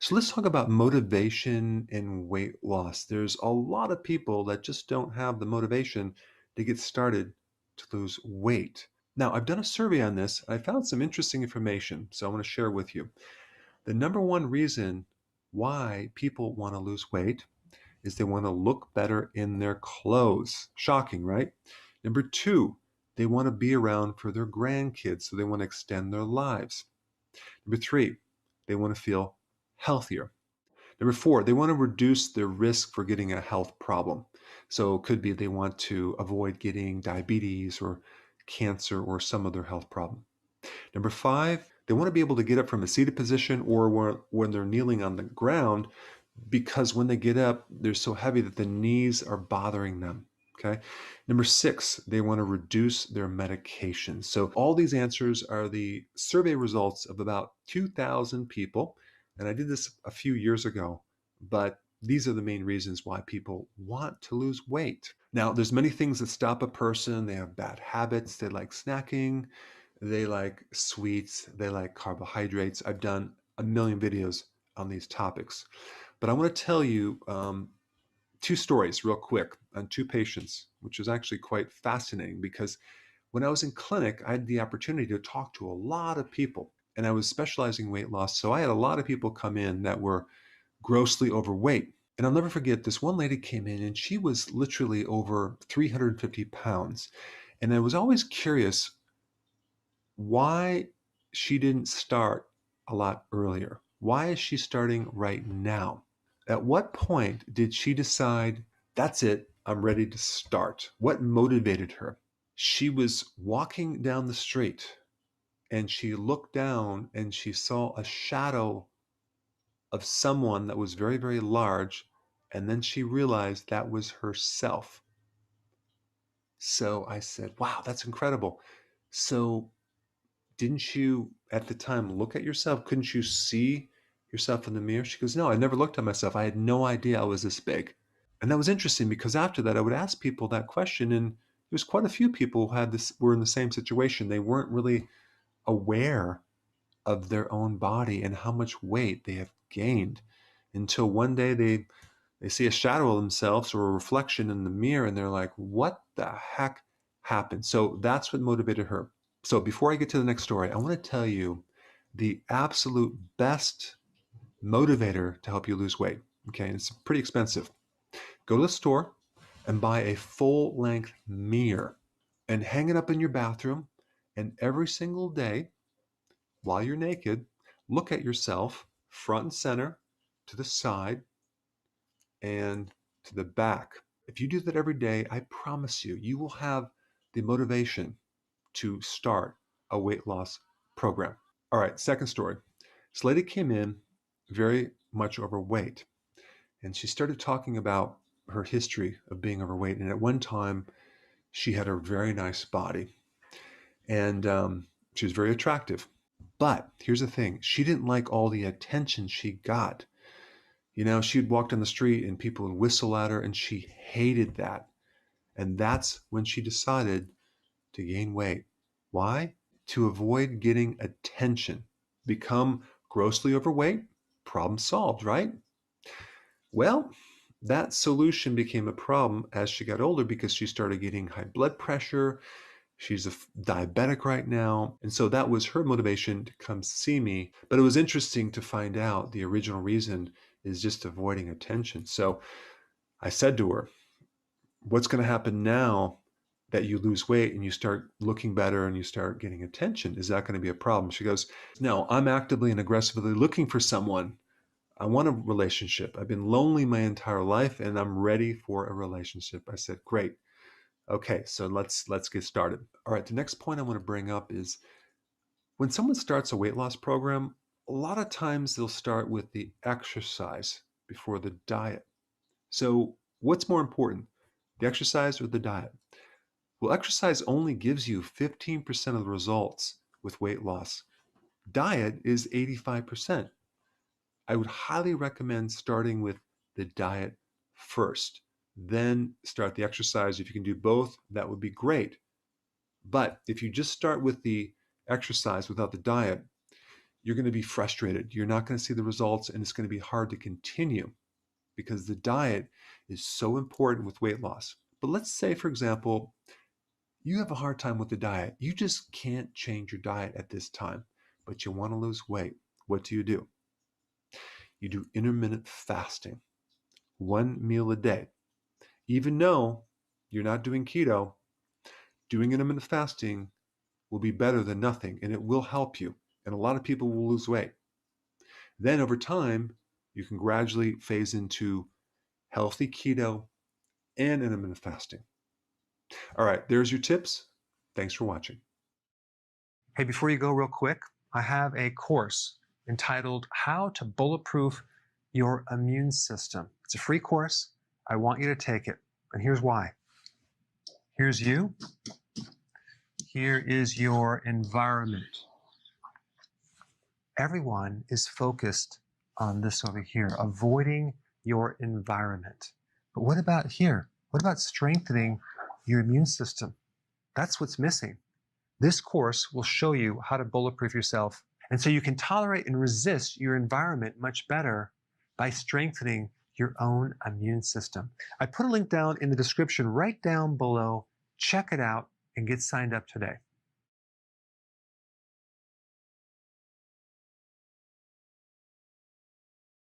So let's talk about motivation and weight loss. There's a lot of people that just don't have the motivation to get started to lose weight. Now, I've done a survey on this. I found some interesting information, so I want to share with you. The number one reason why people want to lose weight is they want to look better in their clothes. Shocking, right? Number two, they want to be around for their grandkids, so they want to extend their lives. Number three, they want to feel healthier. Number four, they want to reduce their risk for getting a health problem. So it could be they want to avoid getting diabetes or cancer or some other health problem. Number five, they want to be able to get up from a seated position or when they're kneeling on the ground because when they get up, they're so heavy that the knees are bothering them. Okay. Number six, they want to reduce their medication. So all these answers are the survey results of about 2,000 people. And I did this a few years ago, but these are the main reasons why people want to lose weight. Now, there's many things that stop a person. They have bad habits. They like snacking. They like sweets. They like carbohydrates. I've done a million videos on these topics. But I want to tell you two stories real quick on two patients, which is actually quite fascinating because when I was in clinic, I had the opportunity to talk to a lot of people and I was specializing in weight loss. So I had a lot of people come in that were grossly overweight. And I'll never forget this one lady came in and she was literally over 350 pounds. And I was always curious why she didn't start a lot earlier. Why is she starting right now? At what point did she decide, that's it, I'm ready to start? What motivated her? She was walking down the street and she looked down and she saw a shadow of someone that was very, very large. And then she realized that was herself. So I said, wow, that's incredible. So didn't you at the time look at yourself? Couldn't you see yourself in the mirror? She goes, no, I never looked at myself. I had no idea I was this big. And that was interesting because after that, I would ask people that question, and there was quite a few people who had this were in the same situation. They weren't really aware of their own body and how much weight they have gained until one day they see a shadow of themselves or a reflection in the mirror and they're like, what the heck happened? So that's what motivated her. So before I get to the next story, I want to tell you the absolute best motivator to help you lose weight. Okay, and it's pretty expensive. Go to the store and buy a full length mirror and hang it up in your bathroom. And every single day while you're naked, look at yourself front and center, to the side, and to the back. If you do that every day, I promise you, you will have the motivation to start a weight loss program. All right, second story. This lady came in very much overweight, and she started talking about her history of being overweight. And at one time, she had a very nice body, and she was very attractive. But here's the thing, she didn't like all the attention she got. You know, she'd walk down the street and people would whistle at her, and she hated that. And that's when she decided to gain weight. Why? To avoid getting attention. Become grossly overweight, problem solved, right? Well, that solution became a problem as she got older because she started getting high blood pressure. She's a diabetic right now. And so that was her motivation to come see me. But it was interesting to find out the original reason is just avoiding attention. So I said to her, what's going to happen now that you lose weight and you start looking better and you start getting attention? Is that going to be a problem? She goes, no, I'm actively and aggressively looking for someone. I want a relationship. I've been lonely my entire life and I'm ready for a relationship. I said, great. Okay, so let's get started. All right, the next point I want to bring up is when someone starts a weight loss program, a lot of times they'll start with the exercise before the diet. So, what's more important, the exercise or the diet? Well, exercise only gives you 15% of the results with weight loss. Diet is 85%. I would highly recommend starting with the diet first, then start the exercise. If you can do both, that would be great. But if you just start with the exercise without the diet, you're going to be frustrated. You're not going to see the results, and it's going to be hard to continue because the diet is so important with weight loss. But let's say, for example, you have a hard time with the diet. You just can't change your diet at this time, but you want to lose weight. What do? You do intermittent fasting, one meal a day. Even though you're not doing keto, doing intermittent fasting will be better than nothing, and it will help you. And a lot of people will lose weight. Then over time, you can gradually phase into healthy keto and intermittent fasting. All right, there's your tips. Thanks for watching. Hey, before you go, real quick, I have a course entitled How to Bulletproof Your Immune System. It's a free course. I want you to take it. And here's why. Here's you. Here is your environment. Everyone is focused on this over here, avoiding your environment. But what about here? What about strengthening your immune system? That's what's missing. This course will show you how to bulletproof yourself. And so you can tolerate and resist your environment much better by strengthening your own immune system. I put a link down in the description right down below. Check it out and get signed up today.